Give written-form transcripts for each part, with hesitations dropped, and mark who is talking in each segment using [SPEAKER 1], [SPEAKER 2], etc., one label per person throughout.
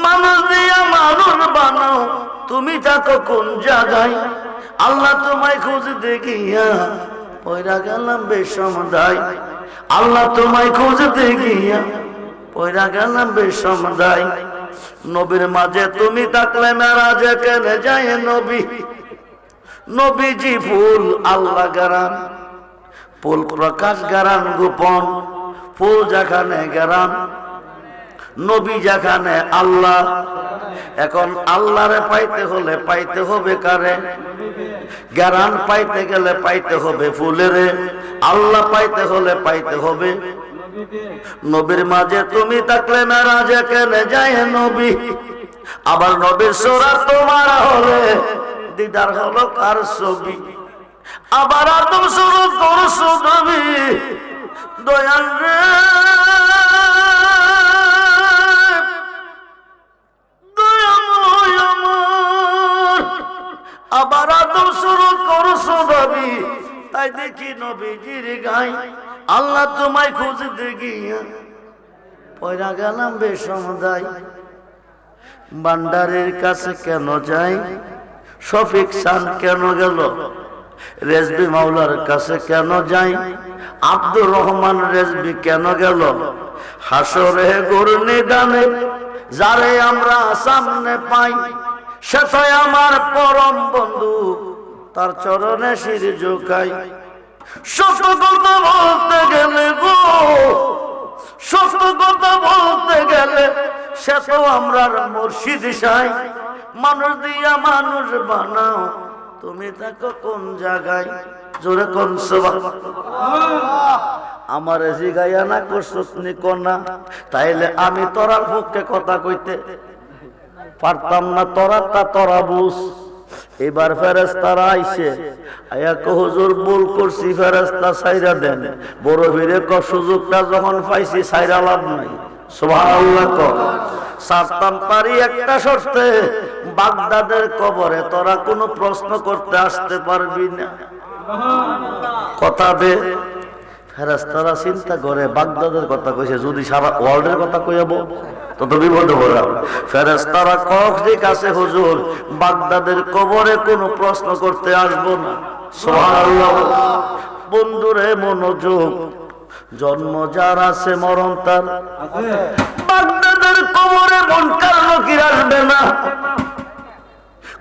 [SPEAKER 1] মানুষ দিয়া মানুষ বানাও, তুমি থাকো কোন জায়গায়? আল্লাহ তোমায় খুঁজতে গিয়া পয়রা গেলাম বেসমদায়। আল্লাহ তোমায় খুঁজতে গিয়া পয়রা গেলাম বেসমদায়। নবীর মাঝে তুমি থাকলে মেরাজে কেনে যায় নবী? নবীজি ফুল আল্লাহ গারান, ফুল প্রকাশ গারান গোপন, ফুল যেখানে গারান নবী যেখানে আল্লাহ। এখন আল্লাহরে পাইতে হলে পাইতে হবে কারে? গারান পাইতে গেলে পাইতে হবে ফুলেরে। আল্লাহ পাইতে হলে পাইতে হবে নবীর মাঝে তুমি থাকলে মেরাজে কেনে যায় নবী? আবার নবীর সুরাত তোমার হলে দিদার হলো কার ছবি? আবার আদম শুরু করছো নবী দয়াল রে, আবার আদম শুরু করছো নবী, তাই দেখি নবীজির গাই। আল্লাহ তোমায় খুঁজতে গিয়া পয়রা গেলাম বেসমদায়। ভান্ডারের কাছে কেন যাই? শফিক চান কেন গেল? রেজবি মাওলার কাছে কেন যাই? আব্দুর রহমান রেজবি কেন গেল? হাসরে ঘূর্ণি দানে যারে আমরা সামনে পাই, সে তো আমার পরম বন্ধু, তার চরণে শির ঝুঁকাই। সত্য কথা বলতে গেলে গো, সত্য কথা বলতে গেলে সে তো আমরা মুর্শিদ সাই। মানুষ দিয়া মানুষ বানাও, তুমি থাকো কোন জায়গায়? জোরে কোন সুবহানাল্লাহ। আমার জিগাইয়া না করছনি কোনা, তাইলে আমি তোরার পক্ষে কথা কইতে পারতাম না। তোরাটা তোরা বুঝ। এবার ফেরেশতারা আইছে, আয়া কো হুজুর ভুল করছি, ফেরেশতা ছাইরা দেন। বড় ভিড়ে ক সুযোগটা যখন পাইছি ছাইরা লাভ নাই। সুবহানাল্লাহ কো। সারতাম পারি একটা শর্তে, বাগদাদের কবরে তোরা কোনো প্রশ্ন করতে আসতে পারবি না। কথা দে। ফেরেশতারা চিন্তা করে বাগদাদের কথা কইছে, যদি সারা ওয়ার্ল্ডের কথা কইয়াবো তত বিপদে পড়লাম। ফেরেশতারা কখদিক আছে হুজুর, বাগদাদের কবরে কোনো প্রশ্ন করতে আসবো না। সুবহানাল্লাহ। বন্ধুরে মনোযোগ, জন্ম যার আছে মরণ তার। বাগদাদের কবরে মুনকার নকির আসবে না।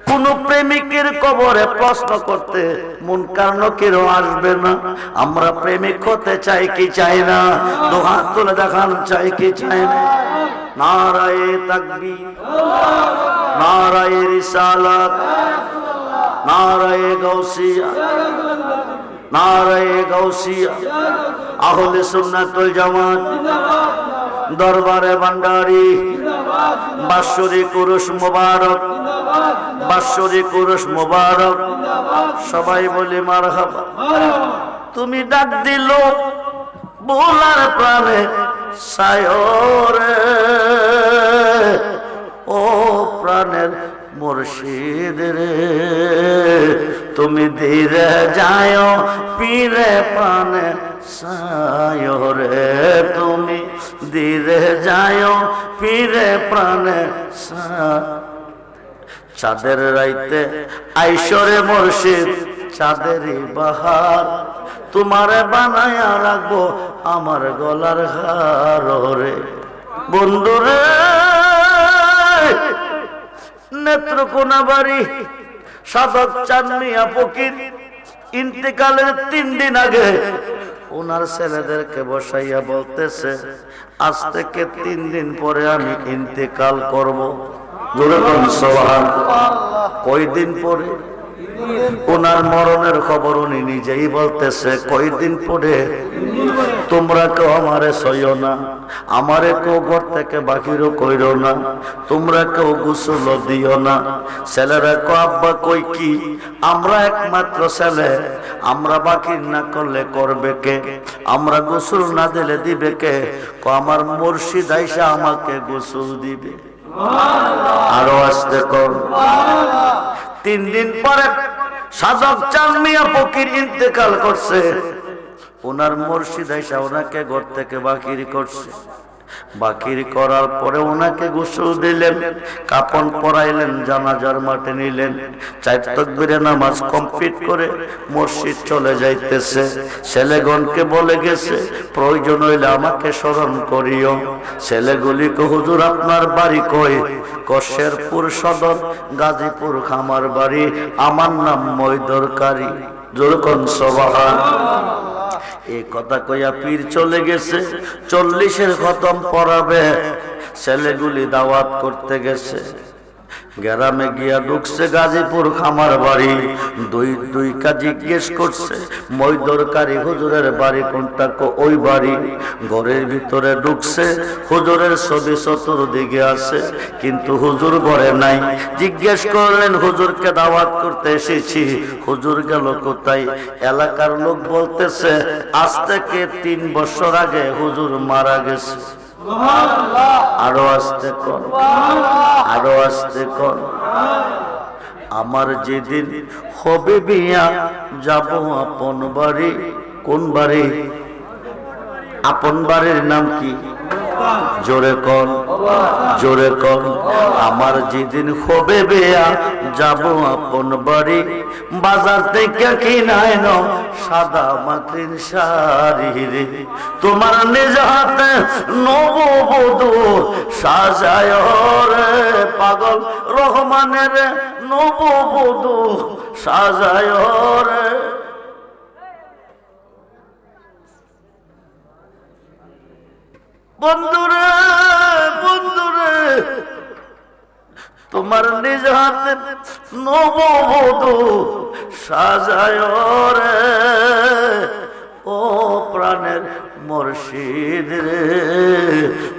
[SPEAKER 1] কোন প্রেমিকের কবরে প্রশ্ন করতে মুনকার নকিরও আসবে না। আমরা প্রেমিক হতে চাই কি চাই না? দুহাত তুলে দেখান, চাই কি চাই না? নারায়ে তাকবীর, নারায়ে রিসালাত, নারায়ে গাউসিয়া, নারায়ে গাউসিয়া। আহলে সুন্নাত ওয়াল জামাত, দরবারে ভান্ডারী, বাৎসরিক উরুস মুবারক, বাৎসরিক উরুস মুবারক। সবাই বলি মারহাবা। তুমি ডাক দিল বোলার প্রাণে সায়রে, ও প্রাণের মুর্শিদ রে, তুমি ধীরে যায় পীরে প্রাণে সায়রে, তুমি ধীরে যায় পীরে প্রাণে। চাঁদের রাইতে আইসরে মুর্শিদ, চাঁদেরই বাহার, তোমারে বানায়া রাখবো আমার গলার হার রে। বন্ধুরে নেত্রকোনা বাড়ি সাধক চাঁদ মিয়া ফকির ইন্তেকালের 3 দিন আগে ওনার ছেলেদেরকে বসাইয়া বলতেছে, আজ থেকে 3 দিন পরে আমি ইন্তেকাল করব। জোরে বলুন সুবহানাল্লাহ। কয়দিন পরে? ওনার মরণের খবর উনি নিজেই বলতেছে, কয়দিন পরে? তোমরা কেউ আমারে সইও না, আমারে কেউ ঘর থেকে বাকিরও কইরো না, তোমরা কেউ গোসল দিও না। ছেলেরা কো আব্বা কই কি? আমরা একমাত্র ছেলে, আমরা বাকির না করলে করবে কে? আমরা গোসল না দিলে দিবে কে? কো আমার মুর্শিদ আইসা আমাকে গোসল দিবে। আরো আসতে কর। 3 দিন পরে সাধক চাঁদ মিয়া ফকির ইন্তেকাল করছে। ওনার মুর্শিদ আইসা ওনাকে ঘর থেকে বাকির করছে। বাকির করার পরে ওনাকে গোসল দিলেন, কাফন পরাইলেন, জানাজার মাঠে নিলেন। 4 তাকবীরে নামাজ কমপ্লিট করে মসজিদ চলে যাইতেছে। ছেলেগণকে বলে গেছে, প্রয়োজন হইলে আমাকে স্মরণ করিও। ছেলেগুলি কো হুজুর আপনার বাড়ি কই? শেরপুর সদর, গাজীপুর খামার বাড়ি, আমার নাম মৈদরকারী। জোরকন সুবহানাল্লাহ। এই কথা কইয়া পীর চলে গেছে। 40-এর খতম পড়াবে। ছেলেগুলি দাওয়াত করতে গেছে। গ্রামে গিয়া ঢুকছে গাজীপুর খামার বাড়ি। দুইকা জিজ্ঞেস করছে, মৈদরকারী হুজুরের বাড়ি কোনটা? ওই বাড়ি। ঘরের ভিতরে ঢুকছে, হুজুরের ছবি চতুর্দিকে আছে, কিন্তু হুজুর ঘরে নাই। জিজ্ঞেস করলেন, হুজুরকে দাওয়াত করতে এসেছি, হুজুর গেল কোথায়? এলাকার লোক বলতেছে, আজ থেকে 3 বছর আগে হুজুর মারা গেছে। আরো আসতে কর, আরো আসতে কর। আমার যেদিন হবে বিয়া, যাব আপন বাড়ি। কোন বাড়ি? আপন বাড়ির নাম কি? জোরে কর, জোরে কর। আমার যেদিন হবে বিয়া, যাব আপন বাড়ি। বাজার থেকে কিনাই নাও সাদা মাটির শাড়ি রে, তোমার নিজ হাতে নববধূ সাজায় রে। পাগল রহমানের নববধূ সাজায় রে। বন্ধুরে, বন্ধুরে, তোমার নিজ হাতে নববধূ সাজায় রে। ও প্রাণের মুর্শিদ রে,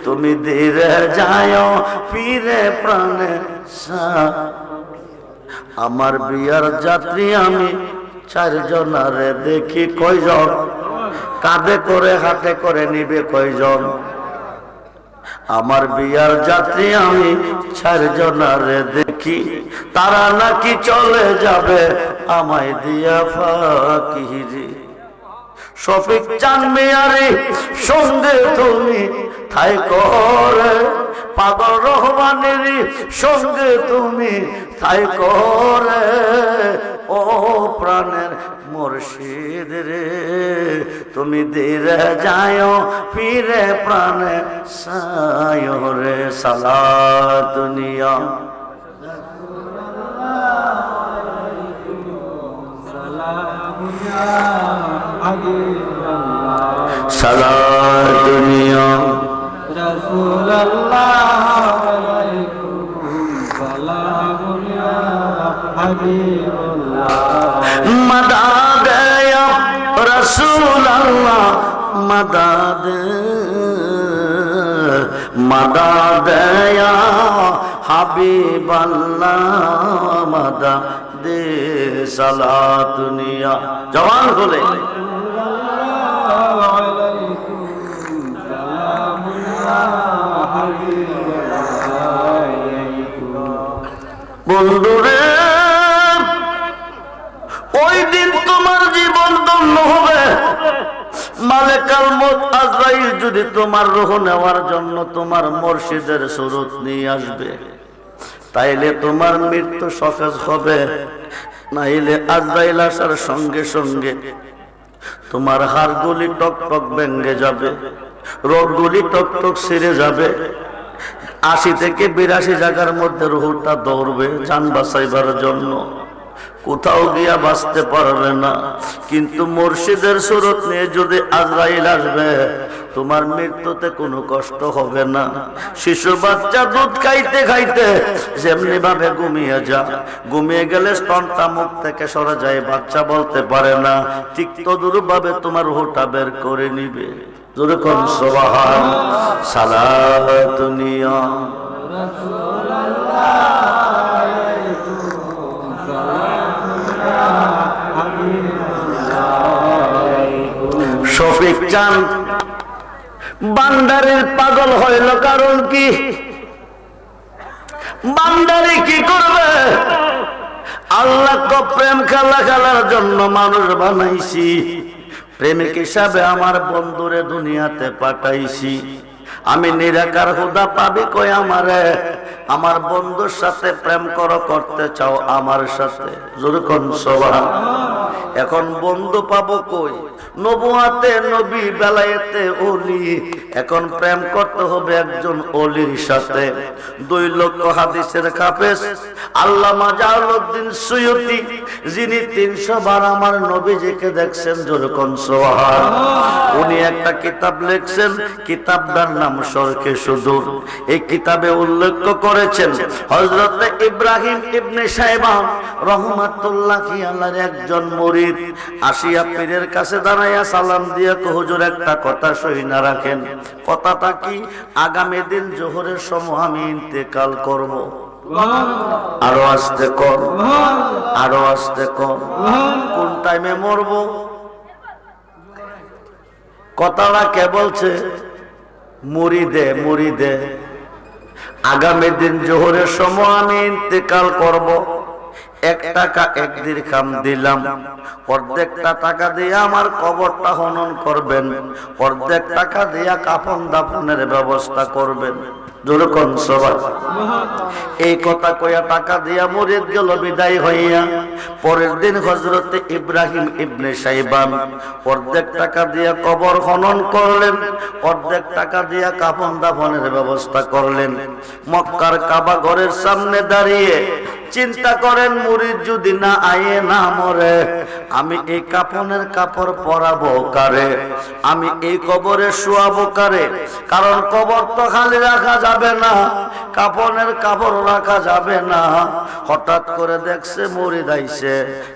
[SPEAKER 1] তুমি ধীরে যায় পীরে প্রাণে। আমার বিয়ার যাত্রী আমি 4 জনারে দেখি। কয়জন? কাঁধে করে হাতে করে নিবে কয়জন? আমার বিয়ার যাত্রী আমি 4 জনারে দেখি। তারা নাকি চলে যাবে আমায় দিয়া ফাঁকি রে। শফিক চান মিয়ারে সঙ্গে তুমি থাই করে, পাগল রহমানের সঙ্গে তুমি থাই করে। ও প্রাণের মুর্শিদ রে, তুমি ধীরে যায় ফিরে প্রাণে সায় রে। সালাত দুনিয়া সালাত দুনিয়া
[SPEAKER 2] রাসূলুল্লাহ আলাইকুম সালামুন ইয়া হাবিবাল্লাহ।
[SPEAKER 1] মদদ ইয়া রাসূলুল্লাহ মদদ, মদদ ইয়া হাবিবাল্লাহ মদদ। সালাত দুনিয়া জওয়ান হলে বন্ধুরে, ওই দিন তোমার জীবন ধন্য হবে। মালেকাল মউত আজরাইল যদি তোমার রূহ নেওয়ার জন্য তোমার মুর্শিদের সুরত নিয়ে আসবে, তাইলে তোমার মৃত্যু সহজ হবে। নাইলে আজরাইল আসার সঙ্গে সঙ্গে তোমার হাড়গুলি টক টক ভেঙে যাবে, রোগগুলি টক টক ছিঁড়ে যাবে। 80 থেকে 82 জায়গার মধ্যে রুহটা দৌড়বে জান বাঁচাইবার জন্য। কোথাও গিয়া বাঁচতে পারবে না। কিন্তু মুর্শিদের সুরত নিয়ে যদি আজরাইল আসবে, তোমার মৃত্যুতে কোনো কষ্ট হবে না। শিশু বাচ্চা দুধ খাইতে খাইতে যেমনি ভাবে ঘুমিয়ে যা, ঘুমিয়ে গেলে স্তনটা মুখ থেকে সরে যায়, বাচ্চা বলতে পারে না, ঠিক তদুরূপভাবে তোমার রুহটা বের করে নিবে। যেরকম সুবহান সালাত দুনিয়া শফিক চান বান্দারের পাগল হইল কারণ কি? বান্দারি কি করবে? আল্লাহ তো প্রেম খেলা খেলার জন্য মানুষ বানাইছি, প্রেমিক হিসাবে আমার বন্ধুরে দুনিয়াতে পাঠাইছি। আমি নিরাকার হুদা পাবি কই আমারে? আমার বন্ধুর সাথে প্রেম করতে চাও আমার সাথে? যেরকম সুবহান। এখন বন্ধু পাবো কই? নবুয়াতে নবী, বেলায়েতে ওলি। এখন প্রেম করতে হবে একজন ওলির সাথে। 2 লক্ষ হাদিসের হাফেজ আল্লামা জালালউদ্দিন সুয়ুতি, যিনি 300 বার আমার নবীজিকে দেখছেন, যেরকম সুবহান। উনি একটা কিতাব লিখছেন, কিতাবটার নাম শরকে সুদূর। এই কিতাবে উল্লেখ করেছেন হযরত ইব্রাহিম ইবনে শাইবান রাহমাতুল্লাহি আলাইহি একজন মুরিদ আসিয়া পীরের কাছে দাঁড়াইয়া সালাম দিয়া কো, হুজুর একটা কথা সহিনা রাখেন। কথাটা কি? আগামী দিন জোহরের সময় আমি ইন্তেকাল করব। আরো আস্তে কর, আরো আস্তে কর। কোন টাইমে মরব? কথাটা কে বলছে? মুরিদে, মুরিদে। আগামী দিন জোহরের সময় আমি ইন্তেকাল করব। 1 টাকা 1 দিরহাম দিলাম, অর্ধেকটা টাকা দিয়ে আমার কবরটা খনন করবেন, অর্ধেক টাকা দিয়ে কাফন দাফনের ব্যবস্থা করবেন। যেরকম সবাই এই কথা কইয়া টাকা দিয়া মুরিদ গেল বিদায় হইয়া। পরের দিন হযরত ইব্রাহিম ইবনে শাইবান অর্ধেক টাকা দিয়া কবর খনন করলেন, অর্ধেক টাকা দিয়া কাফন দাফনের ব্যবস্থা করলেন। মক্কার কাবা ঘরের সামনে দাঁড়িয়ে চিন্তা করেন, মুরিদ যদি না আয়ে না মরে, আমি এই কাফনের কাপড় পরাবো কারে? আমি এই কবরে শোয়াবো কারে? কারণ কবর তো খালি রাখা যাবে না, কাফনের কাপড় রাখা যাবে না। হঠাৎ করে দেখছে মুরিদ আইছে,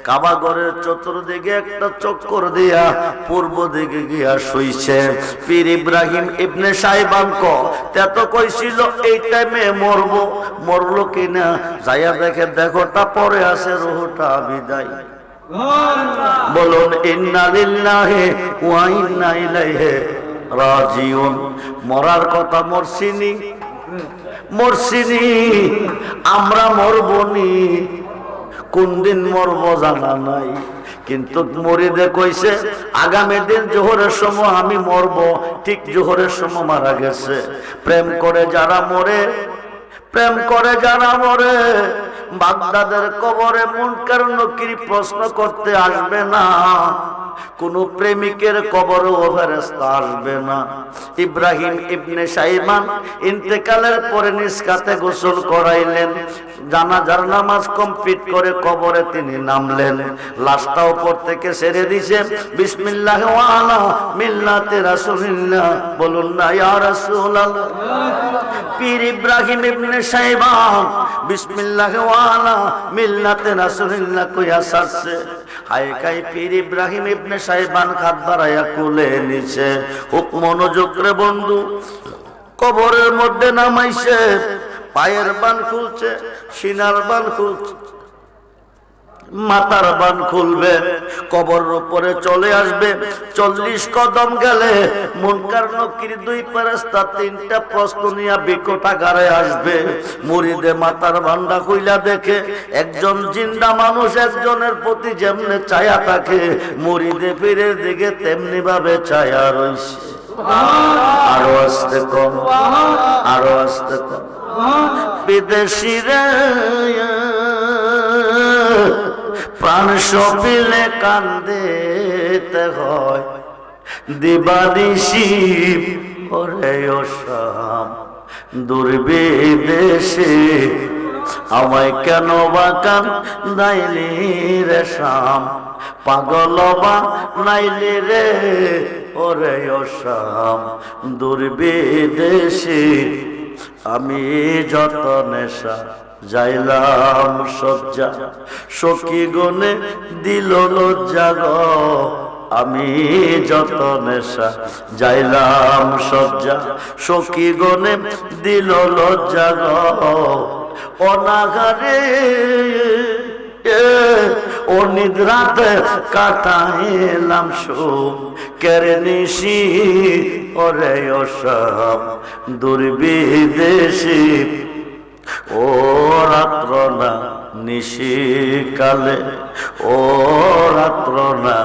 [SPEAKER 1] কাবা ঘরের চতুর্দিকে একটা চক্কর দিয়া পূর্ব দিকে গিয়া শুইছে। পীর ইব্রাহিম ইবনে শাইবান তো কইছিল এই টাইমে মরবো, মরলো কিনা? যাইয়া দেখে দেখোটা পরে আছে, রুহটা বিদায়। বলুন ইন্না লিল্লাহি ওয়া ইন্না ইলাইহি রাজিউন। মরার কথা মরছিনি, মরছিনি, আমরা মরবনি। কোন দিন মরব জানা নাই, কিন্তু মুরিদে কইছে আগামী দিন জোহরের সময় আমি মরব। ঠিক জোহরের সময় মারা গেছে। প্রেম করে যারা মরে, প্রেম করে যারা মরে, বাগদাদের কবরে মুনকার নকির প্রশ্ন করতে আসবে না। কোন প্রেমিকের কবরে ফেরেশতা আসবে না। ইব্রাহিম ইবনে শাইবান ইন্তেকালের পরে নিসকাতে গোসল করাইলেন, জানাজার নামাজ কমপ্লিট করে কবরে তিনি নামলেন। লাশটা উপর থেকে ছেড়ে দিয়েছে, বিসমিল্লাহ ওয়া আলা মিল্লাতে রাসূলিল্লাহ। বলুন না ইয়া রাসূলুল্লাহ। পীর ইব্রাহিম ইবনে শাইবান বিসমিল্লাহ ওয়া আলা মিল্লাতে রাসূলিল্লাহ কইয়া সারছে। হায় কাই পীর ইব্রাহিম ইবনে শাইবান হাত বাড়াইয়া কোলে নিছে। খুব মনোযোগ রে বন্ধু, কবরের মধ্যে নামাইছে। পায়ের বান খুলছে, সিনার বান খুলছে, মাথার বান খুলবে, কবর উপরে চলে আসবে। 40 কদম গেলে মুনকার নকির 2 ফেরেশতা 3টা প্রশ্ন নিয়ে বিকটাগারে আসবে। মুরিদে মাথার বান্ডা খুইলা দেখে একজন জিন্দা মানুষ একজনের প্রতি যেমনে ছায়া থাকে, মুরিদে পীরের দিকে তেমনি ভাবে ছায়া রইছে। আরো আস্তে কম, আরো আস্তে কম। বিদেশি রে প্রাণ সপিলে কান্দেতে হয়, দিবানিশি ওরে ও শাম দুর্বিদেশে আমায় কেন বা কান্দাইলি রে শাম, পাগল বা নাইলি রে ওরে ও শাম দুর্বিদেশে। আমি যত নেশা যাইলাম সজ্জা, সখী গনে দিল লজ্জা গো। আমি যত নেশা যাইলাম সজ্জা, সখী গনে দিল লজ্জা গো। অনাগারে ও নিদ্রাতে কাটাইলাম সুখ কেরে নিশি ওরে ও সব দুর্বিদেশি। ও রাত্র না নিশিকালে, ও রাত্র না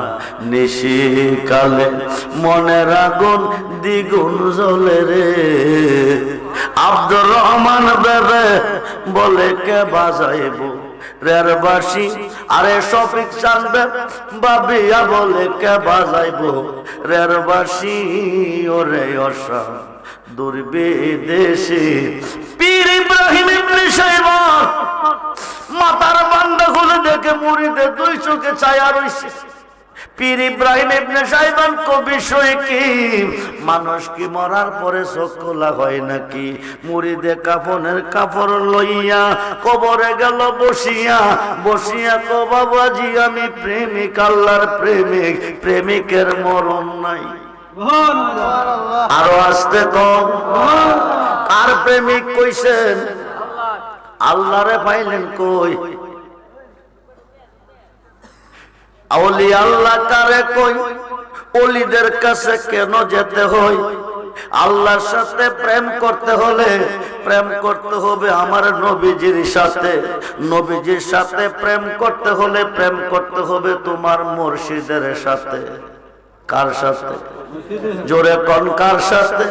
[SPEAKER 1] নিশিকালে, মনের আগুন দ্বিগুণ জ্বলে রে। আব্দুর রহমান বেবে বলে কে বাজাইব রের বাঁশি, আরে শফিক চাঁদবে বাবিয়া বলে কে বাজাইব রের বাঁশি, ওরে অসা দুর্বিদেশে। পীর ইব্রাহিম ইবনে শাইবান মাথার বান্দা খুলে দেখে মুড়িদে দুই চোখে ছায়া রইছে। পীর ইব্রাহিম ইবনে শাইবান কবি কি মানুষ কি মরার পরে চোখ খোলা হয় নাকি? মুড়িদে কাফনের কাপড় লইয়া কবরে গেল বসিয়া, বসিয়া তো বাবাজি আমি প্রেমিক, আল্লাহর প্রেমিক, প্রেমিকের মরণ নাই। আরো আসতে কম, কার প্রেমিক কইছেন? আল্লাহরে পাইলেন কই? আউলি আল্লাহ কারে কই? ওলিদের কাছে কেন যেতে হয়? আল্লাহর সাথে প্রেম করতে হলে প্রেম করতে হবে আমার নবীজির সাথে, নবীজির সাথে প্রেম করতে হলে প্রেম করতে হবে তোমার মুর্শিদের সাথে। কার সাথে? জোরে কোন কার সাথে?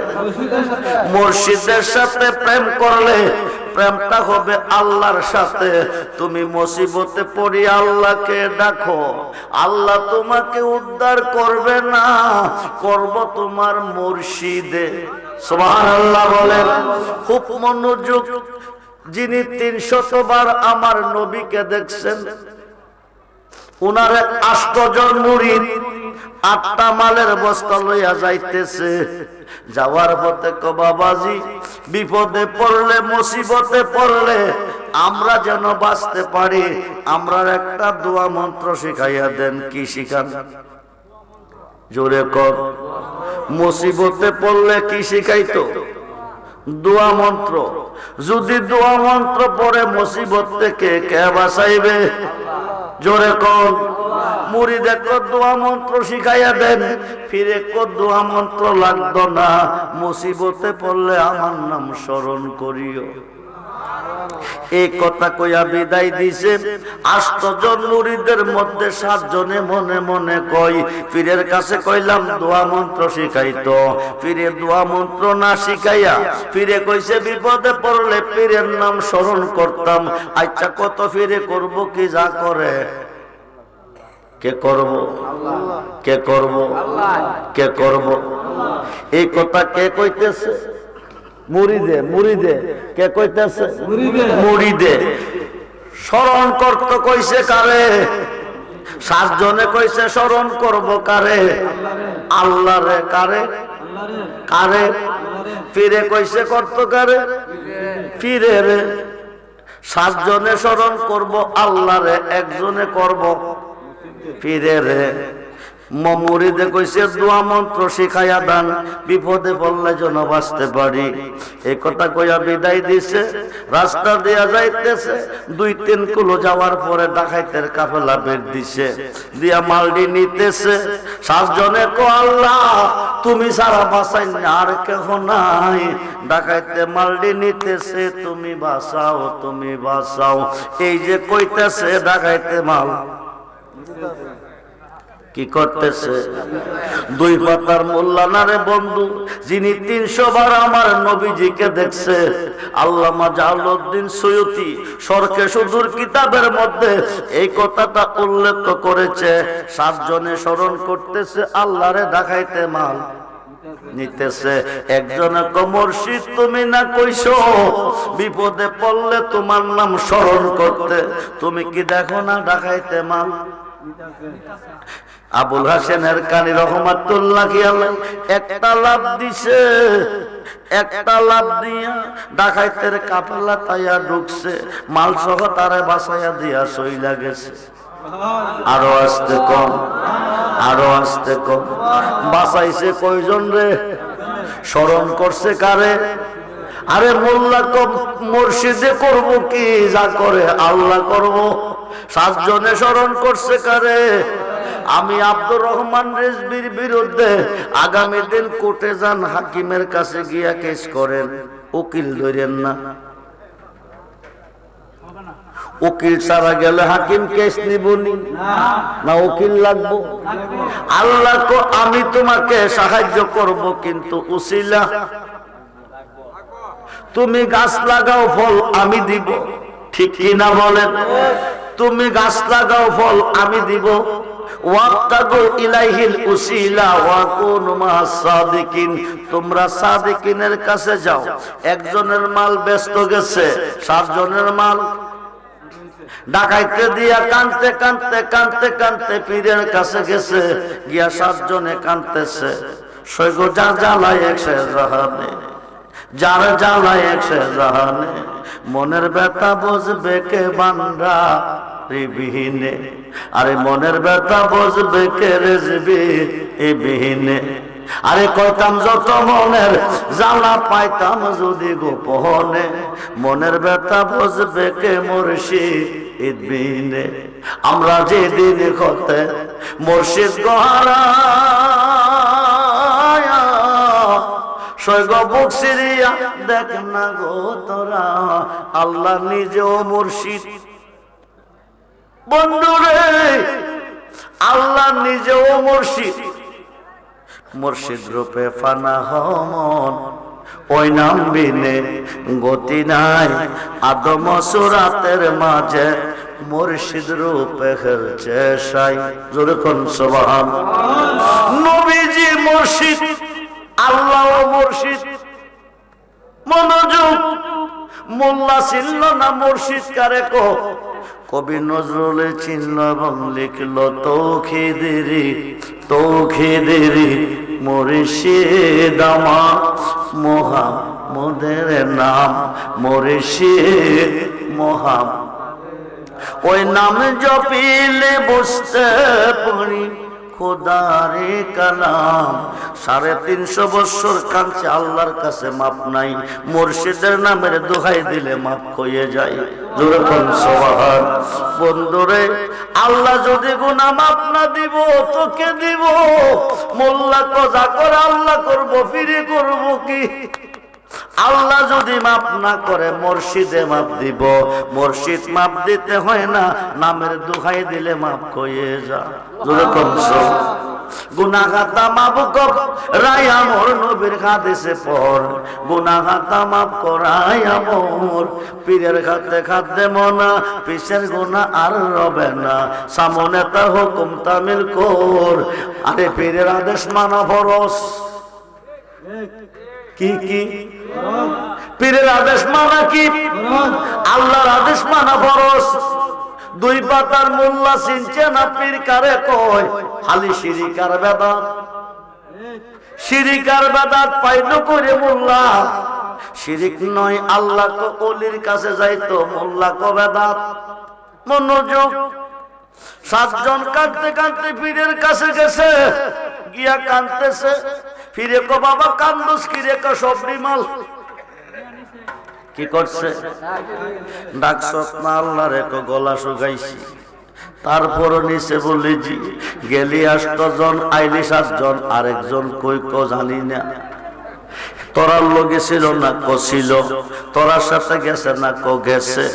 [SPEAKER 1] মুর্শিদের সাথে প্রেম করলে প্রেমটা হবে আল্লাহর সাথে। তুমি মুসিবতে পড়ি আল্লাহকে ডাকো, আল্লাহ তোমাকে উদ্ধার করবে না, করব তোমার মুর্শিদে। সুবহানাল্লাহ বলেন। খুব মনোযোগ। যিনি 300 বার আমার নবীকে দেখছেন, উনার 8 জন মুরিদ 8টা মালের বস্তা লইয়া যাইতেছে। যাওয়ার পথে কো বাবাজি বিপদে পড়লে, মুসিবতে পড়লে আমরা যেন বাঁচতে পারি, আমরা একটা দোয়া মন্ত্র শিখাইয়া দেন। কি শিখান? জোরে কর। মুসিবতে পড়লে কি শিখাইতো? দোয়া মন্ত্র। যদি দোয়া মন্ত্র পড়ে মুসিবত থেকে কে বাঁচাইবে? জোরে কর। মুরিদে কো দোয়া মন্ত্র শিখাইয়া দেন, ফিরে কো দোয়া মন্ত্র লাগতো না, মুসিবতে পড়লে আমার নাম স্মরণ করিও। এই কথা কইয়া বিদায় দিছে। 8 জন মুরিদের মধ্যে 7 জনে মনে মনে কই, পীরের কাছে কইলাম দোয়া মন্ত্র শিখাইতো, পীরে দোয়া মন্ত্র না শিখাইয়া পীরে কইছে বিপদে পড়লে পীরের নাম স্মরণ করতাম। আচ্ছা কত পীরে করব কি যা করে? কে করব? কে করব? কে করব? এই কথা কে কইতেছে? মুরিদে। মুরিদে কে কইতেছে? মুরিদে। স্মরণ করতে কইছে কারে? 7 জনে কইছে স্মরণ করব কারে? আল্লাহরে। কারে? কারে? পীরে কইছে করত কারে? পীরে রে। 7 জনে স্মরণ করব আল্লাহরে, 1 জনে করব পীরে রে। মুরিদে কইছে দোয়া মন্ত্র শিখাইয়া দান, বিপদে পড়লে যেন বাঁচতে পারি। এই কথা কইয়া বিদায় দিছে। রাস্তা দিয়া যাইতেছে, 2-3 কিলো যাওয়ার পরে ডাকাইতের কাফেলা বের দিছে, দিয়া মালডি নিতেছে। 7 জনে কো আল্লাহ তুমি সারা বাঁচাই আর কেহ নাই। ডাকাইতে মালডি নিতেছে, তুমি বাঁচাও, তুমি বাঁচাও। এই যে কইতেছে ডাকাইতে মাল কি করতেছে? 2 পাতার মোল্লা না রে বন্ধু, যিনি 300 বার আমার নবীজিকে দেখছে। আল্লামা জালালউদ্দিন সৈয়দী শরকে সুদূর কিতাবের মধ্যে এই কথাটা উল্লেখ করেছে। 7 জনে স্মরণ করতেছে আল্লাহরে, দেখাইতে মাল নিতেছে। একজনে কো মুর্শিদ তুমি না কইছো বিপদে পড়লে তোমার নাম স্মরণ করতে, তুমি কি দেখো না ডাকাইতে মাল? আবুল হাসেনের কানি রহমাতুল্লাহ আলাইহি একটা লাভ দিছে, একটা লাভ দিয়া ডাকাইতের কাফেলা তাইয়া ঢুকছে, মাল সহ তারে বাঁচাইয়া দিয়া সইলা গেছে। আরো আসতে কম, আরো আসতে কম। বাঁচাইছে কয়জন রে? স্মরণ করছে কারে? আরে মোল্লা কম মুর্শিদে করব কি যা করে আল্লাহ করব। 7 জনে স্মরণ করছে কারে? আমি আব্দুর রহমান রেজবির বিরুদ্ধে আগামী দিন কোর্টে যান, হাকিমের কাছে গিয়া কেস করেন, উকিল ধরেন না। উকিল ছাড়া গেলে হাকিম কেস নিবনি না উকিল লাগবো? আল্লাহ কো আমি তোমাকে সাহায্য করব, কিন্তু উসিলা তুমি গাছ লাগাও ফল আমি দিব। ঠিক কিনা বলেন? তুমি গাছ লাগাও ফল আমি দিব। ওয়াক্তাগু ইলাইহিল উসিলা ওয়া কুনু মা'আস সাদিকিন, তোমরা সাদিকিনের কাছে যাও। একজনের মাল ব্যস্ত গেছে, 7 জনের মাল ডাকাইতে দিয়া কানতে কানতে কানতে কানতে পীরের কাছে গেছে, গিয়া 7 জনে কানতেছে। সৈগো যা জ্বালায় একশে জাহানে, যার জ্বালায় একশে জাহানে, মনের ব্যথা বুঝবে কে বান্দা বিহীনে, আরে মনের ব্যথা বুঝবে কে রেজবি বিহীনে। আরে কইতাম যত মনের জ্বালা পাইতাম যদি গোপনে, মনের ব্যথা বুঝবে কে মুর্শিদ বিহীনে। আমরা যেদিন হতে মুর্শিদ গোহারা সৈগ বুক সিরিয়া দেখ না গো তোরা, আল্লাহ নিজেও মুর্শিদ। বন্ধুরে, আল্লাহ নিজেও মুর্শিদ। মুর্শিদ রূপে ফানা হমন, ওই নাম বিনে গতি নাই। আদম সুরাতের মাঝে মুর্শিদ রূপে খেলছে সাই। জোরে কোন সুবহানাল্লাহ। নবীজি মুর্শিদ, আল্লাহ মুর্শিদ। মনোযোগ, মোল্লা চিনল না মুর্শিদ কারে কো, কবি নজরুল চিনল এবং লিখল তৌখিদেরি তৌখিদেরি মুর্শিদ আমার মুহাম্মদের নাম, মুর্শিদ মুহাম্মদ। ওই নাম জপিলে বুঝতে পারি খোদারে কালাম। 350 বছর কাঁদছে, আল্লাহর কাছে মাপ নাই। মুর্শিদের নামের দোহাই দিলে মাপ হয়ে যায়। জোরে কোন সুবহানাল্লাহ। বন্ধুরে, আল্লাহ যদি গুনাহ মাপ না দিব তোকে দিব। মোল্লা কজা করে আল্লাহ করব, ফিরে করব কি? আল্লাহ যদি মাপ না করে মুর্শিদে মাপ দিব। মুর্শিদ মাপ দিতে হয় না, নামের দোহাই দিলে মাপ হয়ে যায়। জোরে কোন সুবহানাল্লাহ। গুনাহগাতা মাফ কর রাই আমর, নবীর হাদিসে পড় গুনাহগাতা মাফ করাই আমর। পীরের খাতে খাতে মনা, পিছের গুনাহ আর রবে না, সামনে তার হুকুম তামিল কর। আরে পীরের আদেশ মানা ফরজ। কি কি? পীরের আদেশ মানা কি? আল্লাহর আদেশ মানা ফরজ। 2 পাতার মোল্লা চিনছে না পীর কারে কয়, খালি শিরিকার বেদাত। শিরিকার বেদাত পাইল করে মোল্লা। শিরিক নয়, আল্লাহ কো ওলির কাছে যাইতো, মোল্লা কো বেদাত। মনোযোগ, 7 জন কাঁদতে কাঁদতে পীরের কাছে গেছে, গিয়া কাঁদতেছে। ফিরে কো বাবা কান্দুস কি রে? কো সবরি মাল। কি করছে? ডাকছত না আল্লাহ রে? কো গলা শুকাইছি। তারপর নিচে বলি জি গেলি 8 জন, আইলি 7 জন, আরেকজন কই কো জানি না। তোরার লগে ছিল না? কো ছিল। তোরার সাথে গেছে না? কো গেছে।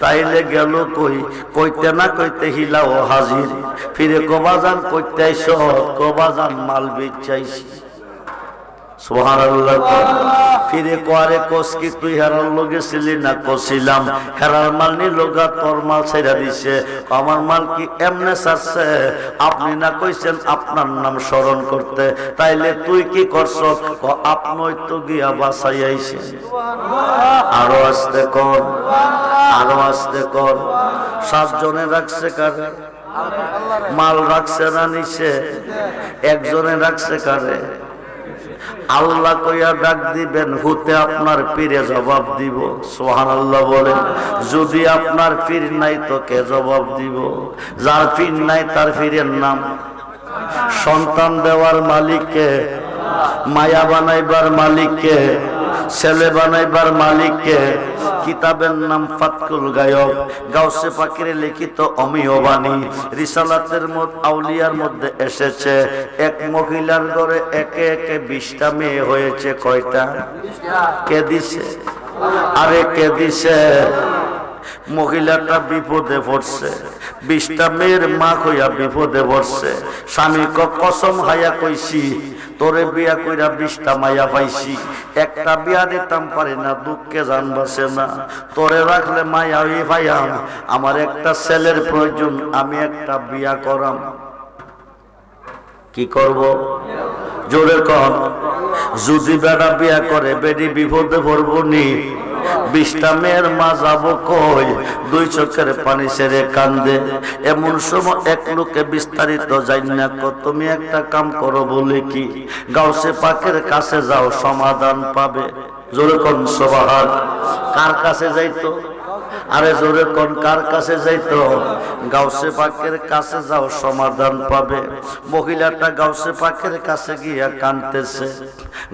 [SPEAKER 1] তাইলে গেল কই? কইতে না কইতে হিলাও হাজির। ফিরে কবাজান কইতে আইছ? কবাজান মাল বেচাইছি। সুবহানাল্লাহ। ফিরে কোয়ারে কোস কি তুই হেরার লগে ছিলি না? কছিলাম। হেরার মাল নি লগা তোর মাল ছেড়া দিছে। আমার মাল কি এমনে ছাড়ছে? আপনি না কইছেন আপনার নাম স্মরণ করতে, তাইলে তুই কি করছ? আপনই তো গিয়া বাসাই আইছে। আরো আস্তে কর, আরো আস্তে কর। 7 জনে রাখছে কারে? মাল রাখছে না নিছে? একজনে রাখছে কারে? আল্লাহ কইয়া ডাক দিবেন, হুতে আপনার পীরে জবাব দিব। সুবহানাল্লাহ বলেন। যদি আপনার পীর নাই তো কে জবাব দিব? যার পীর নাই তার পীরের নাম। সন্তান দেওয়ার মালিককে, মায়া বানাইবার মালিককে, ছেলে বানাইবার মালিককে। কিতাবের নাম ফাতকুল গায়ব, গাউসে পাকের লিখিত অমিয় বাণী। রিসালাতের আউলিয়ার মধ্যে এসেছে, এক মহিলার ঘরে একে একে 20টা মেয়ে হয়েছে। কয়টা? কে দিছে? আরে কে দিছে? মহিলাটা বিপদে পড়ছে, 20টা মেয়ের মা হইয়া বিপদে পড়ছে। স্বামী কসম হাইয়া কইছি, তোরে বিয়া কইরা 20টা মাইয়া পাইছি, একটা বিয়া দিতাম পারি না, দুঃখে জান বাসে না। তোরে রাখলে মাইয়া হই ভাইয়াম, আমার একটা ছেলের প্রয়োজন, আমি একটা বিয়া করাম। কি করব? জোরে কর। যদি বেড়া বিয়া করে বেডি বিপদে পড়বো নি? 20টা মেয়ের মা যাব কই? 2 চোখের পানি ছেড়ে কান্দে। এমন সময় এক লোকে বিস্তারিত জানি না, তুমি একটা কাম করো বলে কি, গাউসে পাকের কাছে যাও, সমাধান পাবে। জোরে কোন সুবহান। কার কাছে যাইতো? আরে জোরে কোন কার কাছে যাইতো? গাউসে পাকের কাছে যাও, সমাধান পাবে। মহিলাটা গাউসে পাকের কাছে গিয়া কাঁদতেছে।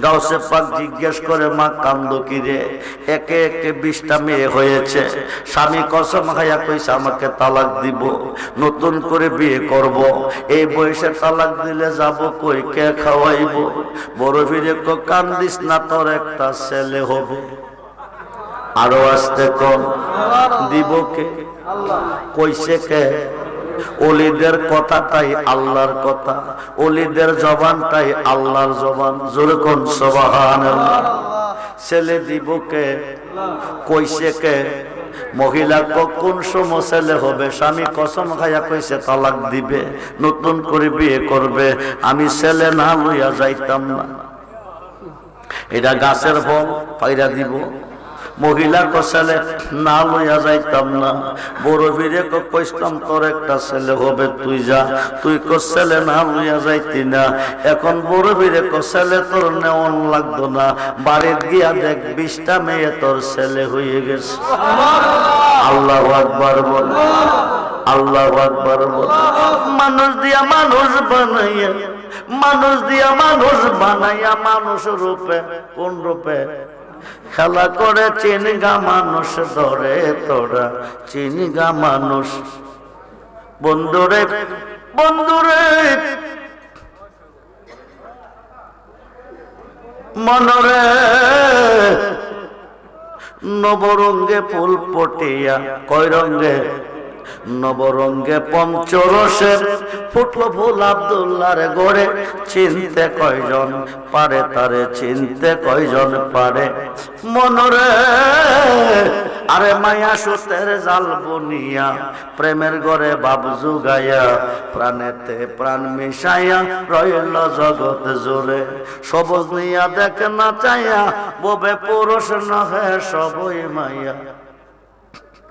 [SPEAKER 1] গাউসে পাক জিজ্ঞেস করে, মা কান্দো কি রে? একে একে 20টা মেয়ে হয়েছে, স্বামী কসম খাইয়া কইছে আমাকে তালাক দিব, নতুন করে বিয়ে করব। এই বয়সে তালাক দিলে যাব কই, কে খাওয়াইব? বড় ফিরে কান্দিস না, তোর একটা ছেলে হবে। আরো আসতে কম, দিব কে? কইছে কে? ওলিদের কথাটাই আল্লাহর কথা, ওলিদের জবানটাই আল্লাহর জবান। জোরে কোন সুবহানাল্লাহ। ছেলে দিব কে? কইছে কে? মহিলা কোন সময় ছেলে হবে? স্বামী কসম খাইয়া কইছে তালাক দিবে, নতুন করে বিয়ে করবে, আমি ছেলে না লইয়া যাইতাম না। এটা গাছের ফল, পাইরা দিব। মহিলা ছেলে না লইয়া যাইতাম না। বড় বীরে কইতাম তোর একটা ছেলে হবে, তুই যা। তুই ছেলে না লইয়া যাইতি না। এখন বড় বীরে ছেলে তোর নেওয়ান লাগতো না, বাড়ির গিয়া দেখ 20টা মেয়ে তোর ছেলে হয়ে গেছে। আল্লাহু আকবার বল, আল্লাহু আকবার বল। মানুষ দিয়া মানুষ বানাইয়া, মানুষ দিয়া মানুষ বানাইয়া, মানুষ রূপে কোন রূপে খেলা করে চিনগা মানুষ ধরে তোরা, চিনগা মানুষ। বন্ধুরে বন্ধুরে মনরে, নবরঙ্গে ফুল পটিয়া, কয় রঙ্গে? নবরঙ্গে পঞ্চরসে ফুটলো ফুল আব্দুল্লাহর গড়ে। চিনতে কয়জন পারে তারে, চিনতে কয়জন পারে? মনরে আরে মায়া সুতের জাল বুনিয়া, প্রেমের গড়ে বাপ জুগাইয়া, প্রাণেতে প্রাণ মিশাইয়া রইল জগৎ জোরে। সবুজ নিয়া দেখ না চাইয়া, ববে পুরুষ নহে সবই মাইয়া।